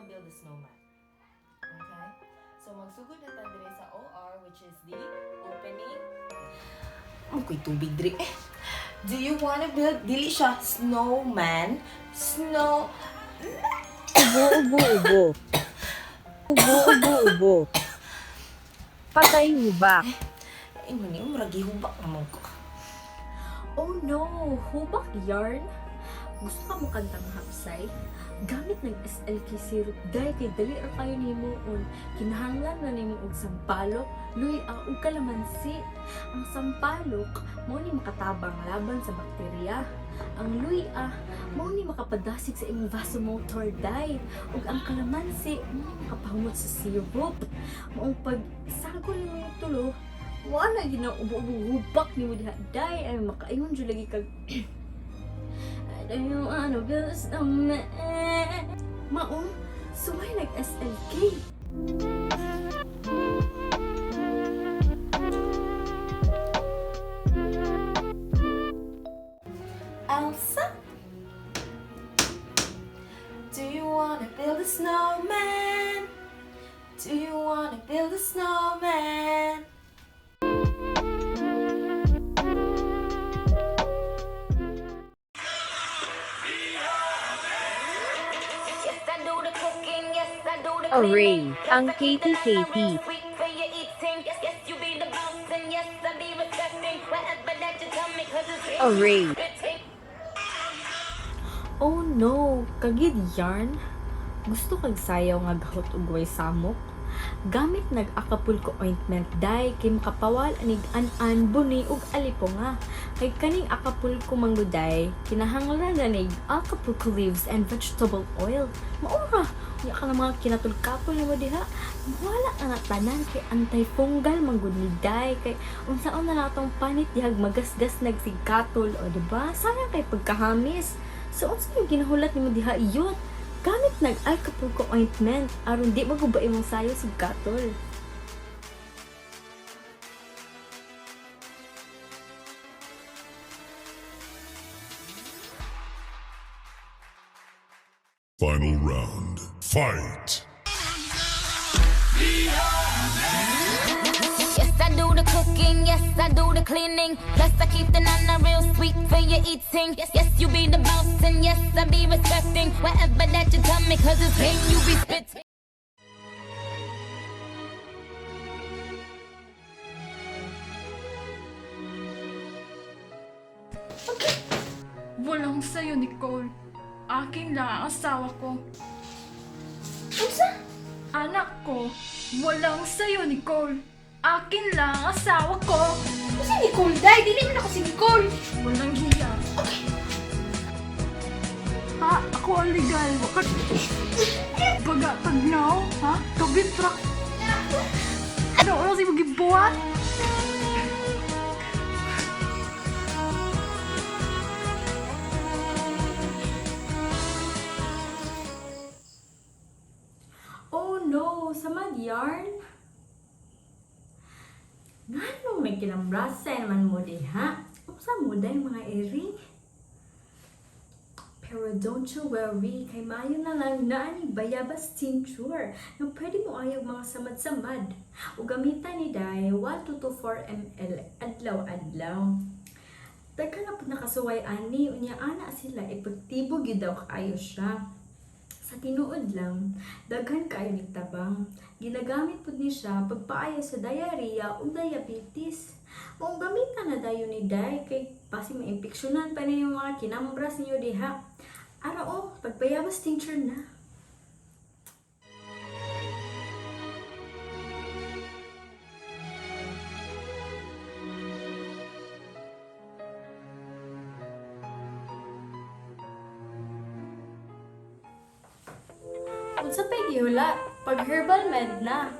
build a snowman. Okay? So, magsugod na tayo dire sa OR, which is the opening. Ako'y tubig dire. Do you wanna build, dili siya snowman, snow... Ubo. Ubo. Patay hubak. Mani, maragi hubak naman ko. Oh no! Hubak yarn? Gusto ka mo kantang hapsay? Gamit ng SLK syrup dahil kay dali ra kayo nimo on kinahanglan na nimo og sampalok, luy og kalamansi. Ang sampalok mao ni makatabang laban sa bakterya. Ang luy mao ni makapadasig sa imong vasomotor dye ug ang kalamansi mao ni makapahumot sa syrup. Maong pagsagol nimo tulo, wala ginaubo-ubo hubak nimo diha dye ay makaingon jud lagi kag ano, bilis naman. Maong, sumay nag-SLK. Elsa? Do you wanna build a snowman? Do you wanna build a snowman? Array, ang Katie. Array. Oh no, kagid yarn. Gusto kag sayaw nga gahot ug way samok. Gamit nag Acapulco ointment dye kay makapawal anig an buni ug aliponga. Kay kaning Acapulco mango dye kinahanglan na nig Acapulco leaves and vegetable oil. Maura, unya ka na mga kinatulkapon nimo diha. Wala ang tanan kay anti-fungal manggod ni dye kay unsaon na natong panit dihag magasgas nagsigkatol o diba? Sayang kay pagkahamis. So unsa yung ginahulat nimo diha iyot? Gamit ng Acapulco ointment aron di maguba imong sayo sig katol. Final round. Fight! Yes, I do the cooking, yes, I do the cleaning. Plus, I keep the nana real sweet for your eating. Yes, you be the boss, and yes, I be respecting whatever that you tell me, cause it's game you be spitting. Walang sa'yo, Nicole. Akin lang ang asawa ko. Unsa? Anak ko, walang sa'yo, Nicole. Akin lang ang asawa ko. Si Nicole, dai, dili man ako si Nicole. Walang hiya. Ha? Ako ang legal. Wakat... Bagatag now? Ha? Kabitrak. Ano si magibuhat? Oh no, samad yarn. Nganong may kinambrasa naman mo diha? Unsa mo day mga eri? Pero don't you worry, kay mayo na lang na ni Bayabas Tincture na pwede mo ayog mga samad-samad. O gamitan ni Day 1 to 4 ml adlaw-adlaw. Tagka na po nakasuway ani, unya ana sila, epektibo gyud daw kaayo siya. Sa tinuod lang, daghan kaayo ni tabang. Ginagamit pud ni siya pagpaayo sa diarrhea o diabetes. Kung gamitan na dayon ni Day, kay pasi maimpeksyonan pa na yung mga kinambras niyo diha. Ara pagpayabas tincture na. Unsa pay gihula? Pag herbal med na.